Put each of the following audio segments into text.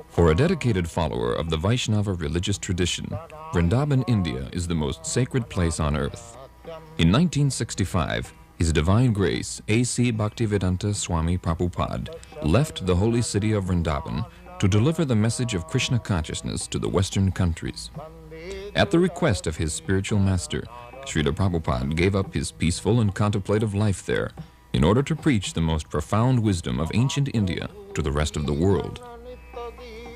For a dedicated follower of the Vaishnava religious tradition, Vrindavan, India is the most sacred place on earth. In 1965, His Divine Grace A.C. Bhaktivedanta Swami Prabhupada left the holy city of Vrindavan to deliver the message of Krishna consciousness to the Western countries. At the request of his spiritual master, Śrīla Prabhupāda gave up his peaceful and contemplative life there in order to preach the most profound wisdom of ancient India to the rest of the world.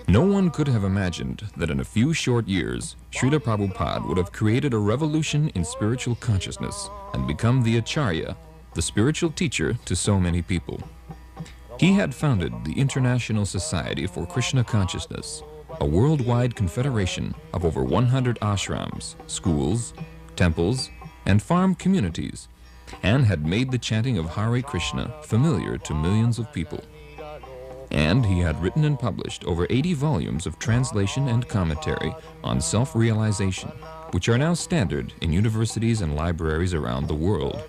No one could have imagined that in a few short years, Śrīla Prabhupāda would have created a revolution in spiritual consciousness and become the Acharya, the spiritual teacher to so many people. He had founded the International Society for Krishna Consciousness, a worldwide confederation of over 100 ashrams, schools, temples, and farm communities, and had made the chanting of Hare Krishna familiar to millions of people. And he had written and published over 80 volumes of translation and commentary on self-realization, which are now standard in universities and libraries around the world.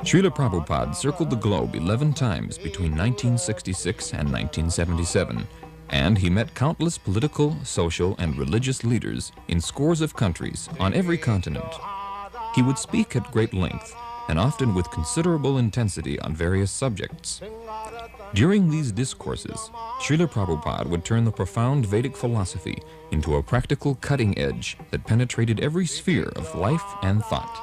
Śrīla Prabhupāda circled the globe 11 times between 1966 and 1977, and he met countless political, social, and religious leaders in scores of countries on every continent. He would speak at great length, and often with considerable intensity on various subjects. During these discourses, Śrīla Prabhupāda would turn the profound Vedic philosophy into a practical cutting edge that penetrated every sphere of life and thought.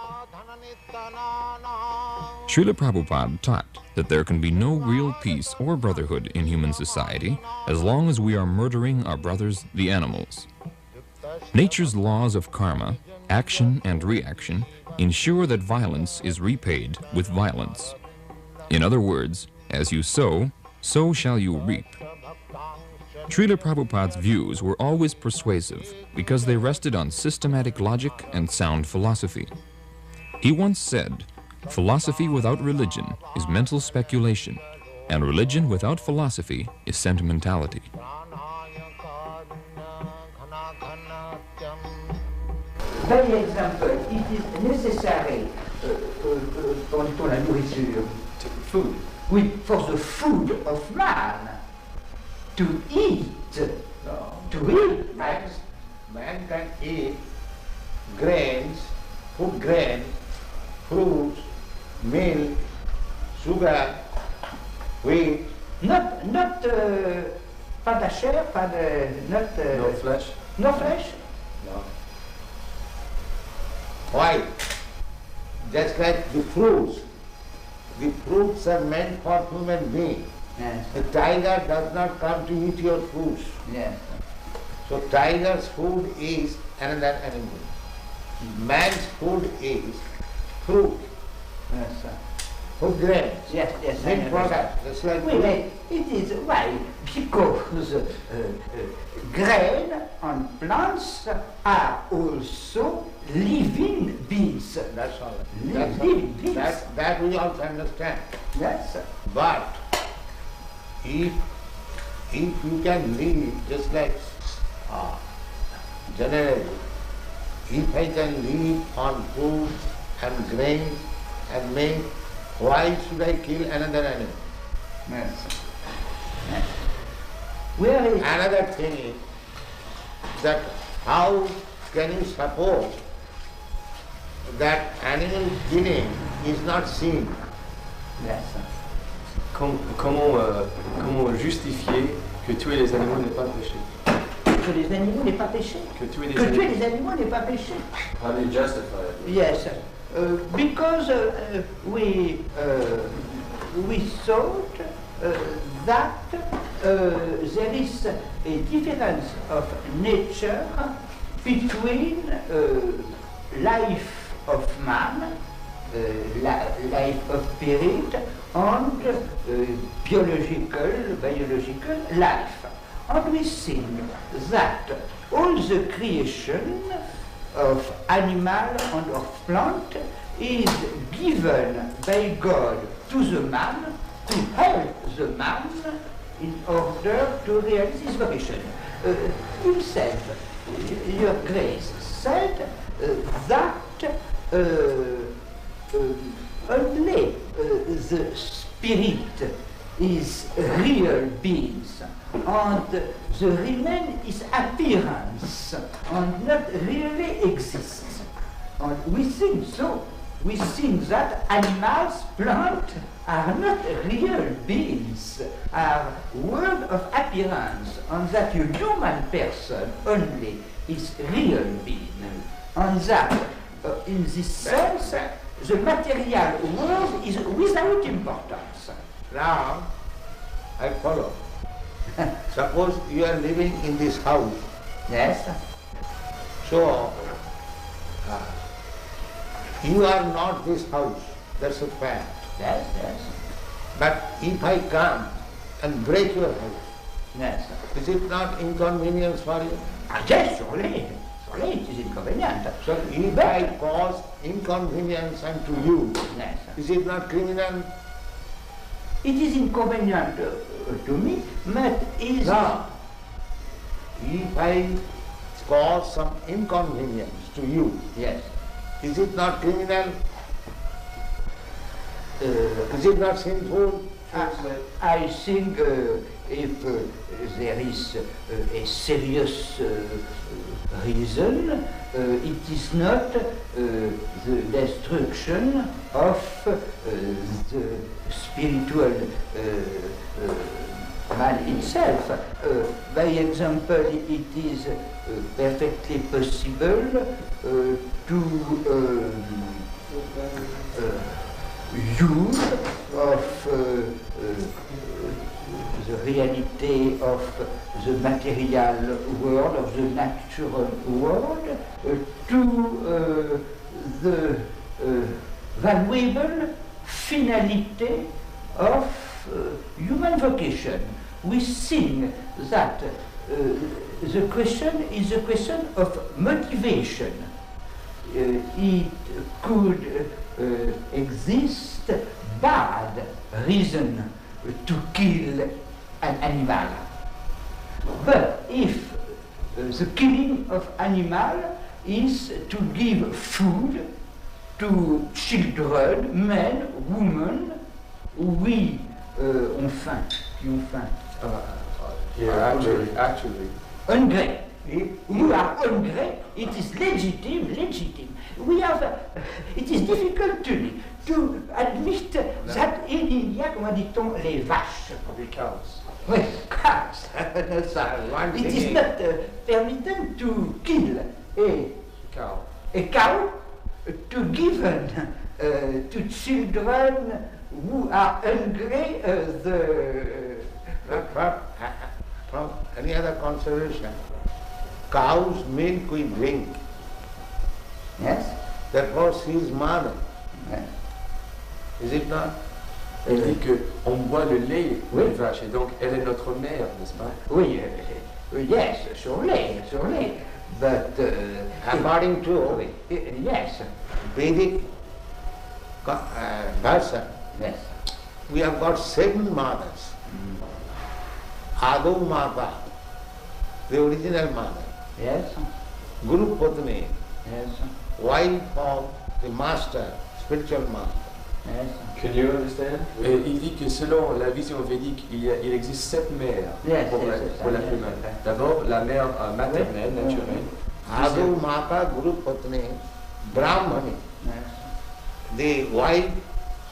Śrīla Prabhupāda taught that there can be no real peace or brotherhood in human society as long as we are murdering our brothers, the animals. Nature's laws of karma, action and reaction, ensure that violence is repaid with violence. In other words, as you sow, so shall you reap. Śrīla Prabhupāda's views were always persuasive because they rested on systematic logic and sound philosophy. He once said, "Philosophy without religion is mental speculation, and religion without philosophy is sentimentality." By example, it is necessary pour la nourriture, food. Oui, for the food of man to eat. No. To eat. Man can eat grains, food grains, fruits, milk, sugar, wheat. Not pas de chair, pas de not. No flesh. No flesh. No. Why? Just like the fruits. The fruits are meant for human beings. Yes. The tiger does not come to eat your fruits. Yes. So tiger's food is another animal. Man's food is fruit, Yes, sir. food grains, Yes, yes. milk products. Just like Oui, but it is why? Because grain on plants are also living beings. That's all. Living beings. That we also understand. Yes. But if you can live just like generally, if I can live on food and grains and milk, why should I kill another animal? Yes. Yes. Where is Another thing is that how can you suppose that animal killing is not sin? yes. Comment justifier que tuer les animaux n'est pas péché? Que les animaux n'est pas péché. Que tuer les Que tuer animaux. les animaux n'est pas péché. How do you justify it? Yes, because we thought that there is a difference of nature between life of man, life of spirit, and biological life. And we think that all the creation of animal and of plant is given by God to the man to help the man in order to realize his vocation. Himself, Your Grace said that only the spirit is real beings, and the remain is appearance, and not really exists. And we think so. We think that animals, plants, are not real beings, are world of appearance, and that a human person only is real being. And that, in this sense, the material world is without importance. Now, I follow. Suppose you are living in this house. Yes. So, you are not this house. That's a fact. Yes, yes. But if I come and break your house, Yes. is it not inconvenience for you? Yes, surely. Surely it is inconvenient. So if I cause inconvenience unto you, Yes. is it not criminal? It is inconvenient to me, but is No. If I cause some inconvenience to you, Yes. is it not criminal? Is it not sinful? I think if there is a serious reason, it is not the destruction of the spiritual man itself. By example, it is perfectly possible to use of the reality of the material world, of the natural world, to the valuable finality of human vocation. We think that the question is a question of motivation. It could exist bad reason to kill an animal. But if the killing of animal is to give food to children, men, women, oui, ont faim, qui ont faim. Actually, Hungry. We are hungry. It is legitimate. We have. It is difficult to admit that in India, comment dit-on, les vaches. the cows. Oui, cows. It is not permitted to kill Cow. a cow to give to children who are hungry From any other consideration, cow's milk we drink. Yes? Therefore she is mother. Yes. Is it not? Elle dit qu'on boit le lait Oui. des vaches et donc elle est notre mère, n'est-ce pas? Oui, yes, surely. But According to yes, Vedic version, yes. we have got 7 mothers. Adu Mata, the original mother. Yes, Guru Patni, yes, wife of the master, spiritual master. yes. Can you understand? Et il dit que selon la vision védique, il existe 7 mères Yes, pour yes, la yes, femelle. yes. D'abord, la mère maternelle, Oui. naturelle. Adu Mata, Guru Patni, Brahmani, Yes. the wife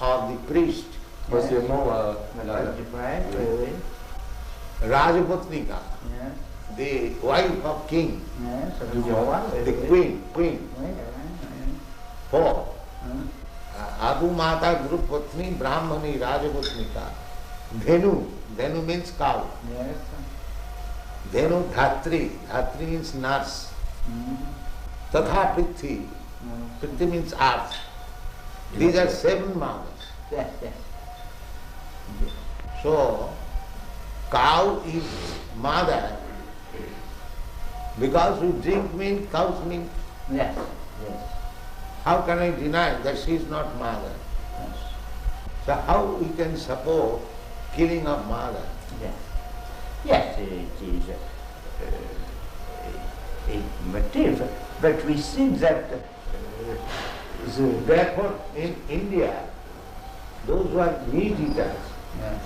of the priest, Troisièmement, Oui, Rajapatnika, yes, the wife of king, yes. the queen. Oui. 4. Adu Mata, Guru Patni, Brahmani, Rajapatnika. Dhenu means cow. Yes. Dhenu Dhatri, Dhatri means nurse. Tatha Prithi, Prithi means earth. These are 7 mothers. Yes, yes. So, cow is mother because we drink milk, cow's milk. Yes, yes, How can I deny that she is not mother? yes. So how we can support killing of mother? Yes, yes, it is a motive, but we think that Therefore, in India, those who are meat eaters, Yes.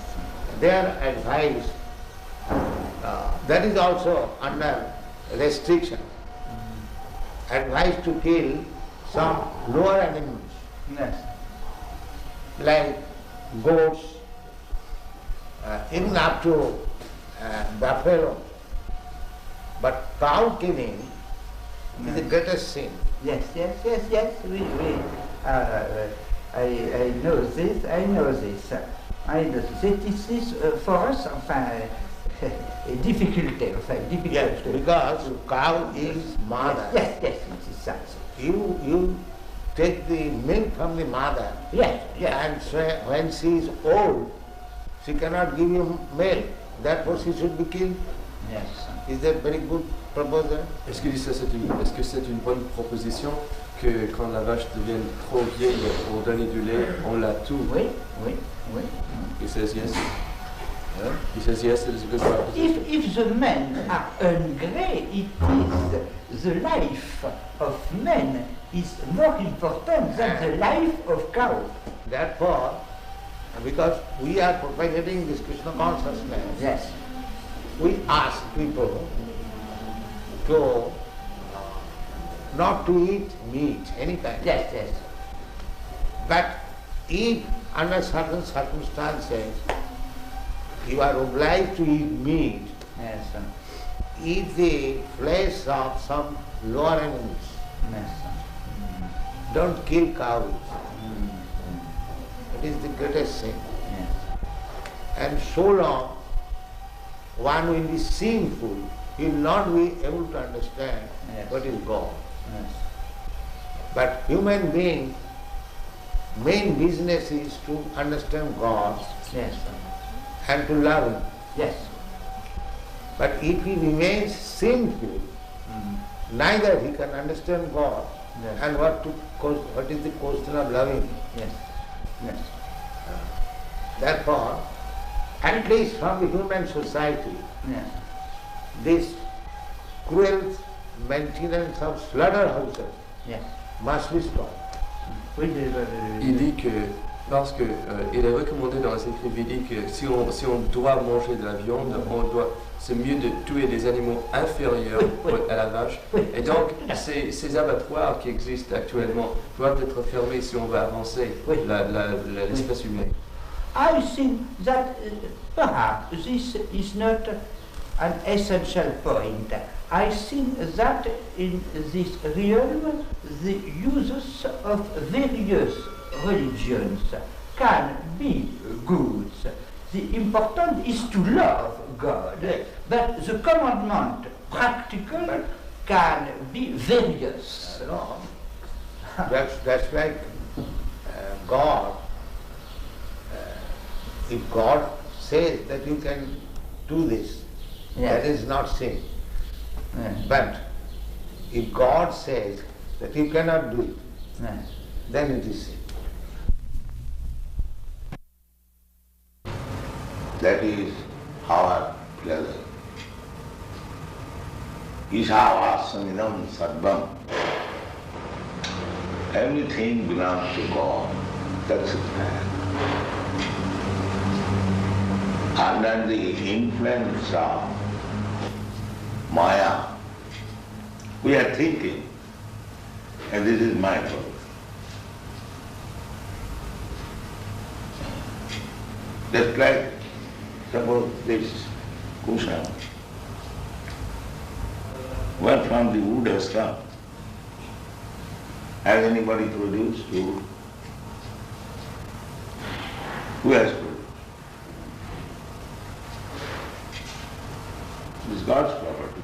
they are advised, that is also under restriction, advised to kill some lower animals Yes. like goats, even up to buffalo. But cow killing is the greatest sin. Yes, yes, yes, yes. I know this. I know this. I know this. It is for us, enfin, a difficulty. Yes, because cow is mother. Yes, yes, it is that. You take the milk from the mother, Yes, yes. and so when she is old, she cannot give you milk. Therefore, she should be killed. Yes. Is that very good proposal? Est-ce que c'est une bonne proposition que quand la vache devient trop vieille pour donner du lait, on la tue? Oui, oui, oui. He says yes. He says yes, it is a good proposition. If the men are hungry, it is the life of men is more important than the life of cow. Therefore, because we are propagating this Krishna consciousness, Yes. we ask people to not to eat meat, any kind. Yes, yes. But if under certain circumstances you are obliged to eat meat, Yes. eat the flesh of some lower animals. Yes. Don't kill cows. It is the greatest sin. Yes. And so long one will be sinful, he will not be able to understand Yes. what is God. Yes. But human being, main business is to understand God Yes. and to love Him. Yes. But if he remains sinful, neither he can understand God Yes. and what is the question of loving Him. Yes. Yes. Therefore, at least from the human society, Yes. this cruel maintenance of slaughterhouses Yes. must be stopped. Oui, Il dit que parce que il est recommandé dans les écrits védiques que si on doit manger de la viande, c'est mieux de tuer des animaux inférieurs à la vache. Et donc ces abattoirs qui existent actuellement doivent être fermés si on veut avancer l'espèce humaine. I think that perhaps this is not an essential point. I think that in this realm the uses of various religions can be good. The important is to love God, but the commandment practical can be various. No, that's like God. If God says that you can do this, Yes. that is not sin. Yes. But if God says that you cannot do it, Yes. then it is sin. That is our pleasure. Ishavasyanidam sarvam. Everything belongs to God. That's the fact. Under the influence of Maya, we are thinking, and this is my fault. Just like, suppose this cushion, where from the wood has come? Has anybody produced wood? Who has produced? It is God's property.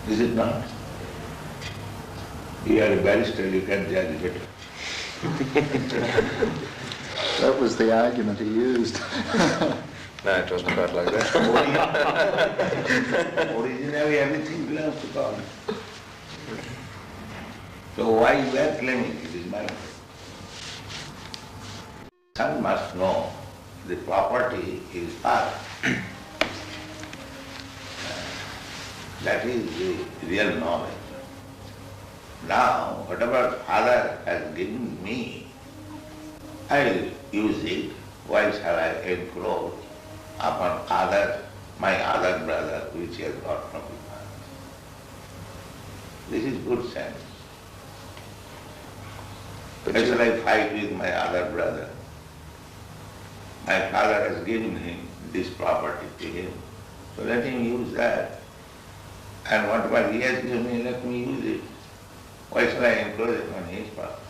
Is it not? You are a barrister, you can judge better. That was the argument he used. No, it wasn't about like that. Originally everything belongs to God. So why you are claiming it is mine? One must know the property is ours. That is the real knowledge. Now, whatever Father has given me, I will use it. Why shall I encroach upon my other brother, which he has got from his father? This is good sense. Why shall I fight with my other brother? My father has given him this property to him, so let him use that. And whatever he has given me, let me use it. Why shall I encroach upon his property?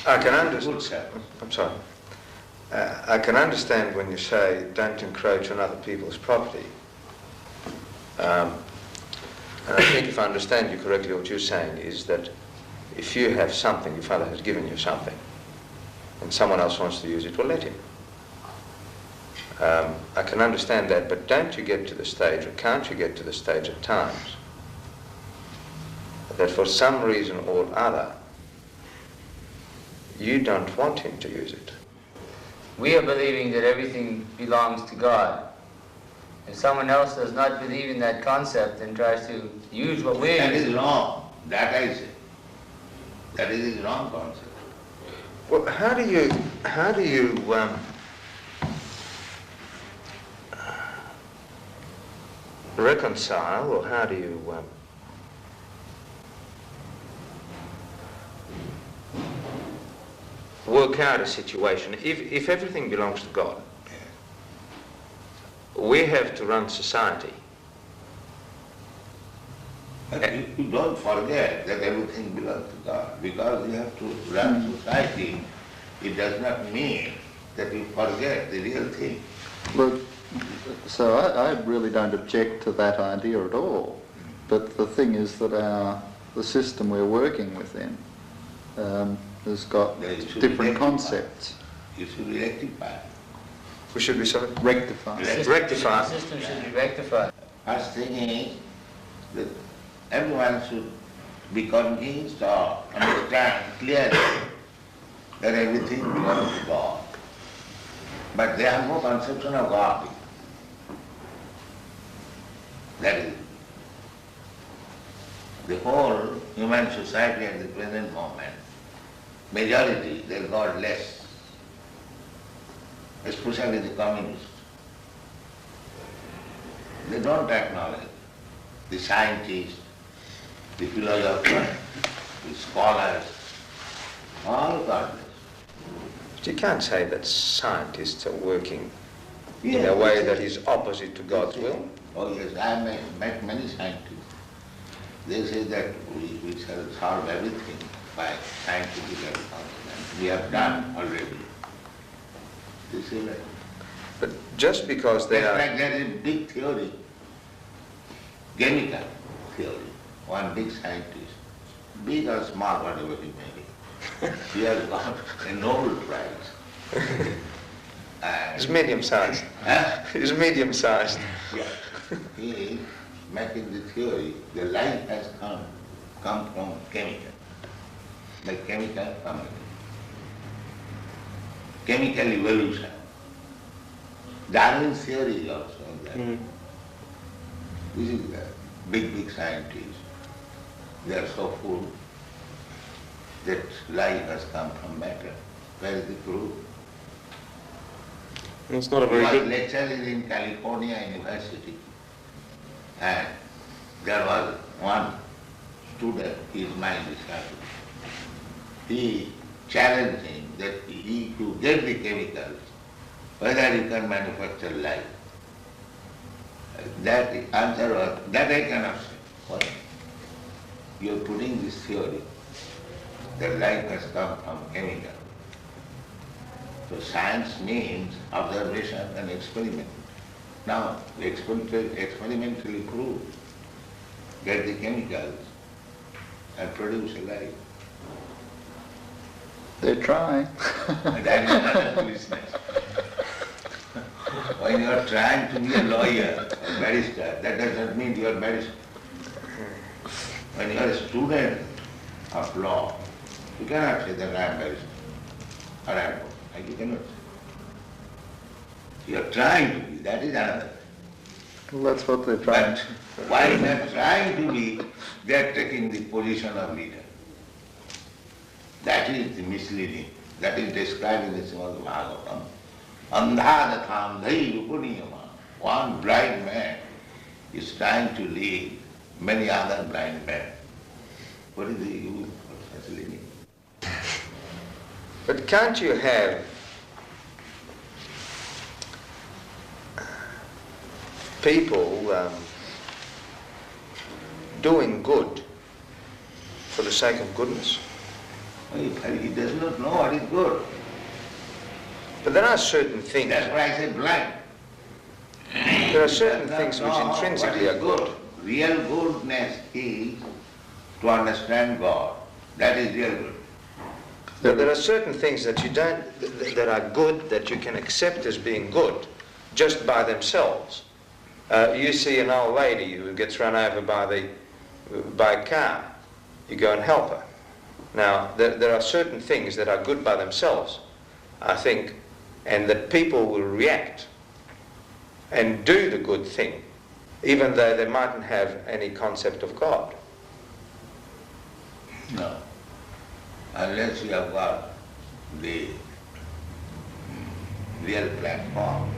I can understand. I'm sorry. I can understand when you say don't encroach on other people's property. And I think if I understand you correctly, what you're saying is that if you have something, your father has given you something, and someone else wants to use it, well, let him. I can understand that, but don't you get to the stage, or can't you get to the stage at times, that for some reason or other, you don't want him to use it? We are believing that everything belongs to God. If someone else does not believe in that concept and tries to use what we're That is using, wrong. That I say. That is a wrong concept. Well, how do you reconcile, or how do you work out a situation if everything belongs to God? We have to run society. But you don't forget that everything belongs to God. Because you have to run society, it does not mean that you forget the real thing. Look, so I really don't object to that idea at all. But the thing is that the system we're working within has got different concepts. You should rectify. We should be sorry? Rectify. Rectify. the system should be rectified. First thing is that everyone should be convinced or understand clearly that everything belongs to God. But they have no conception of God. That is the whole human society at the present moment. Majority, they are godless, especially the communists. They don't acknowledge the scientists, the philosophers, the scholars, all godless. But you can't say that scientists are working in a way that is opposite to God's will. Oh yes, I have met many scientists. They say that we shall solve everything by scientific advancement. We have done already. This is right. But just because they Just are... like there is a big theory, chemical theory, one big scientist, big or small, whatever he may be, he has got a Nobel Prize. It's medium-sized. Huh? It's medium-sized. Yeah. He is making the theory, the life has come from chemical, the chemical family. Chemical evolution. Darwin's theory is also in that. This is the big scientists. They are so full that life has come from matter. Where is the proof? It's not a He very was good... lecturing in California University, and there was one student, his mind is sharp. He challenged him that if you get the chemicals, whether you can manufacture life. That answer was, that I cannot say. Why? You are putting this theory that life has come from chemical. So science means observation and experiment. Now, experimentally prove, get the chemicals and produce a life. They're trying. And that is another business. When you are trying to be a lawyer or barrister, that does not mean you are a barrister. When you are a student of law, you cannot say that I am barrister or advocate. You cannot say. You are trying to be, that is another. Well, that's what they're trying. But while they are trying to be, they are taking the position of leader. That is the misleading. That is described in the Srimad Bhagavatam. Andhadatham dhairupuniyama. One blind man is trying to lead many other blind men. What is the use of such leading? But can't you have people doing good for the sake of goodness? He does not know what is good. But there are certain things. That's why I say blind. There are certain things which intrinsically are good. Real goodness is to understand God. That is real good. There are certain things that you don't, that are good, that you can accept as being good, just by themselves. You see an old lady who gets run over by a car. You go and help her. Now, there are certain things that are good by themselves, I think, and that people will react and do the good thing, even though they mightn't have any concept of God. No. Unless you have got the real platform,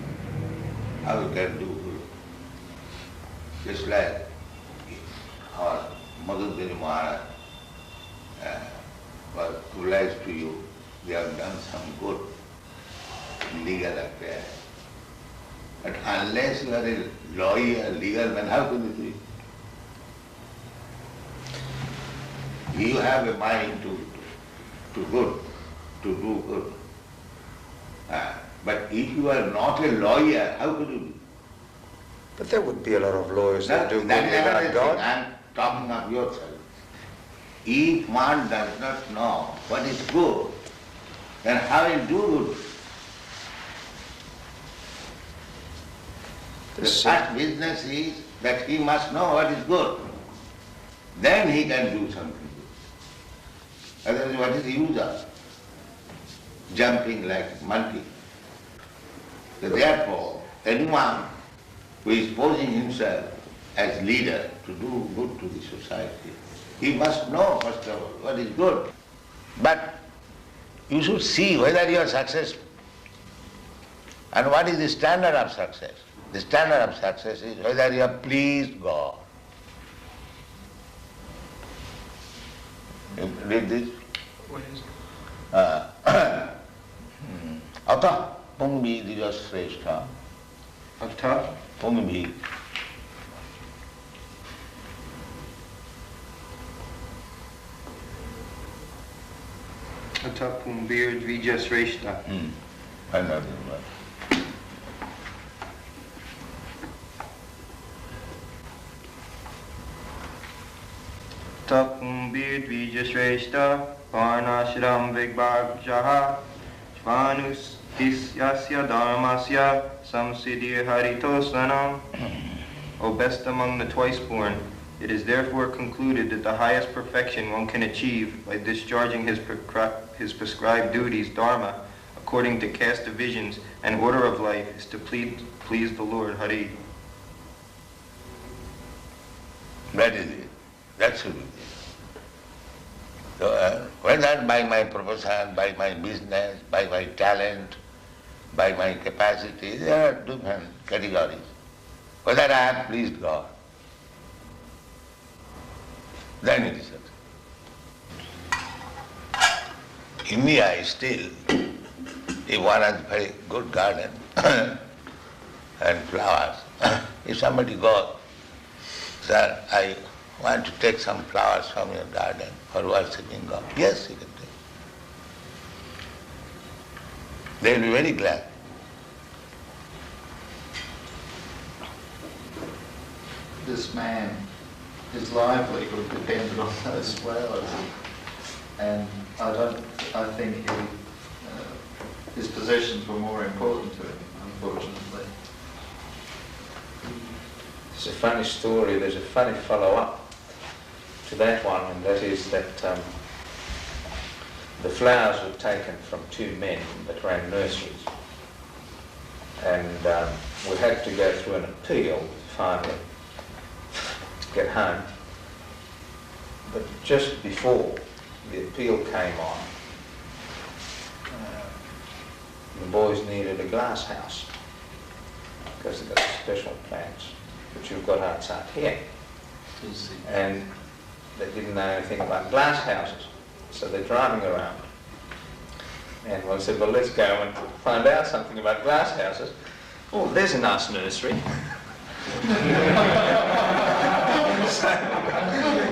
how you can do good? Just like our Madhudari Maharaj was realized to you, they have done some good legal affair. But unless you are a lawyer, legal man, how can you do it? You have a mind to do good. But if you are not a lawyer, how could you do? But there would be a lot of lawyers that do good without God. I am talking of yourself. If one does not know what is good, then how will do good? The first business is that he must know what is good. Then he can do something good. Otherwise, what is the use of jumping like monkey? So therefore, anyone who is posing himself as leader to do good to the society, he must know first of all what is good. But you should see whether you are successful. And what is the standard of success? The standard of success is whether you have pleased God. You read this? What is it? Ata pungbi diyasreshta. Ata pungbi. Ata pumbir dvijasreshta. Another word. Tapumbir dvijasreshta varnashram vigbhagjaha Svanustisyasya dharmasya samsiddhi haritosanam. O best among the twice-born, it is therefore concluded that the highest perfection one can achieve by discharging his prescribed duties, dharma, according to caste divisions and order of life, is to please the Lord, Hari. That is it. That should be it. So, whether by my profession, by my business, by my talent, by my capacity, there are different categories. Whether I have pleased God, then it is success. India is still, if one has a very good garden and flowers, if somebody goes, sir, I want to take some flowers from your garden for worshipping God. Yes, you can take. They will be very glad. This man, his livelihood depended on those flowers, and I think his possessions were more important to him, unfortunately. It's a funny story. There's a funny follow-up to that one, and that is that the flowers were taken from two men that ran nurseries, and we had to go through an appeal finally to get home. But just before the appeal came on, boys needed a glass house because they've got special plants, which you've got outside here. And they didn't know anything about glass houses, so they're driving around. And one said, well, let's go and find out something about glass houses. Oh, there's a nice nursery. So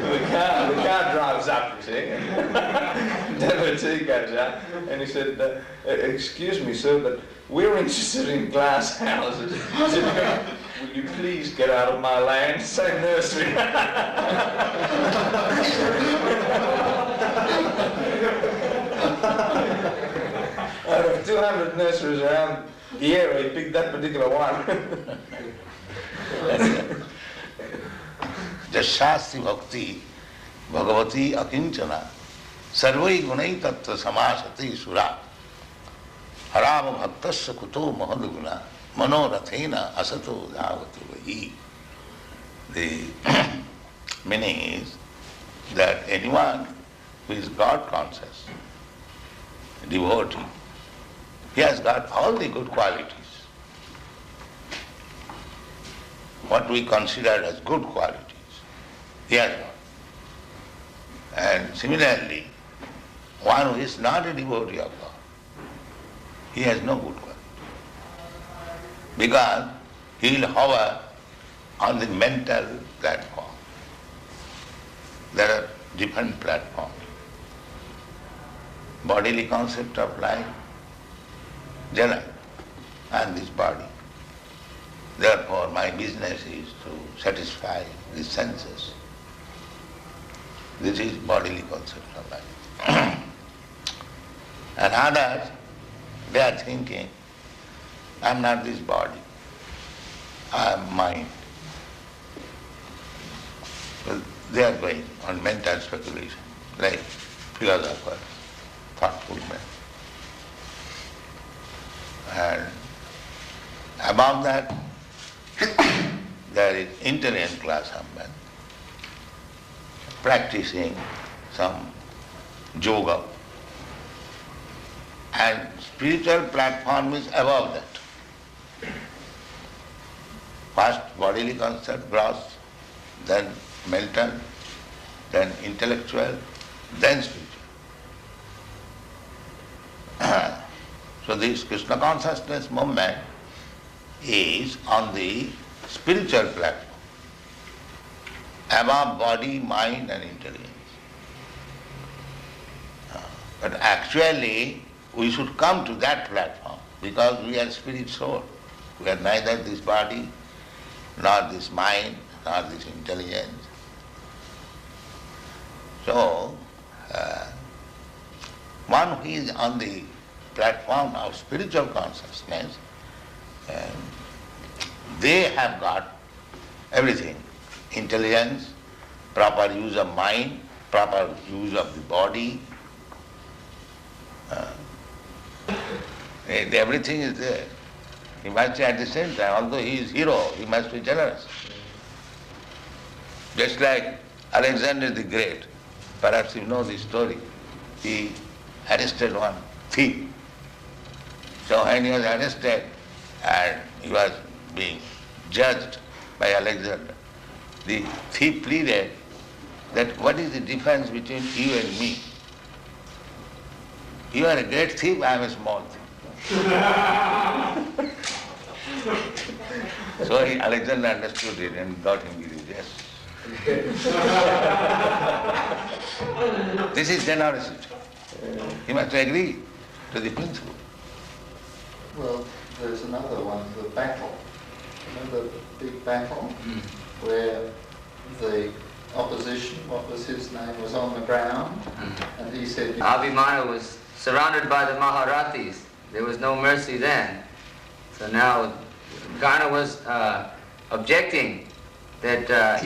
the car drives up, you see, and devotee goes out, and he said, excuse me, sir, but we're interested in glass houses. He said, will you please get out of my land? Say nursery. Out of 200 nurseries around the area, he picked that particular one. Jashasti bhakti bhagavati akinchana sarvai gunai tattva samasati sura harama bhaktasya kuto mahadguna manorathena asato dhavatu vahi. The meaning is that anyone who is God conscious, devotee, he has got all the good qualities. What we consider as good qualities, he has got. And similarly, one who is not a devotee of God, he has no good quality. Because he will hover on the mental platform. There are different platforms. Bodily concept of life, Jana, and this body. Therefore, my business is to satisfy the senses. This is bodily concept of life. And others, they are thinking, I am not this body, I am mind. Well, they are going on mental speculation, like philosophers, thoughtful men. And above that, there is intelligent class of men practicing some yoga, and spiritual platform is above that. First bodily concept, gross, then mental, then intellectual, then spiritual. So this Krishna consciousness movement is on the spiritual platform, above body, mind and intelligence. But actually we should come to that platform because we are spirit soul. We are neither this body, nor this mind, nor this intelligence. So, one who is on the platform of spiritual consciousness, they have got everything. Intelligence, proper use of mind, proper use of the body. Everything is there. He must be at the same time, although he is hero, he must be generous. Just like Alexander the Great, perhaps you know this story, he arrested one thief. So when he was arrested and he was being judged by Alexander, the thief pleaded that what is the difference between you and me? You are a great thief, I am a small thief. So Alexander understood it and got him religious. This is generosity. He must agree to the principle. Well, there's another one, the battle. Remember the big battle where the opposition, what was his name, was on the ground, and he said... Abhimanyu was surrounded by the Maharathis. There was no mercy then. So now Karna was objecting that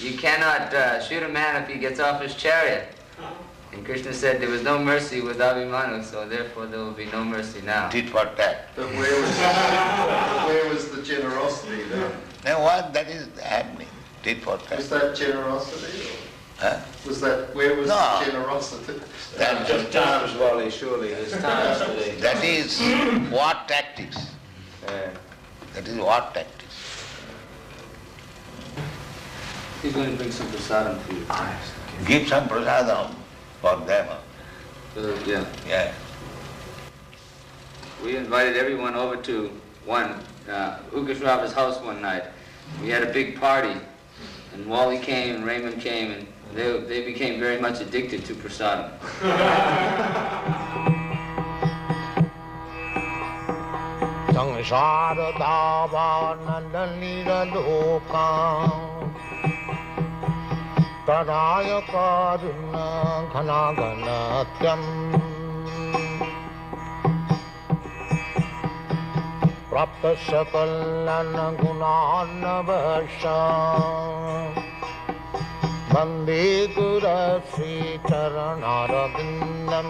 you cannot shoot a man if he gets off his chariot. And Krishna said there was no mercy with Abhimanyu, so therefore there will be no mercy now. Tit for tat. But where was the generosity then? Now what that is happening? Tit for tat. Was that generosity? Huh? Was that, where was No. the generosity? Just times, Wally, surely. There's times today. That is war tactics. Yeah. That is war tactics. He's going to bring some prasadam for you. Give some prasadam for them. Yeah. Yeah. We invited everyone over to Ukashrava's house one night. We had a big party, and Wally came and Raymond came, and they became very much addicted to prasadam. Prapta sakalan gunana vasha Bande Gura Sri Charanara Bindam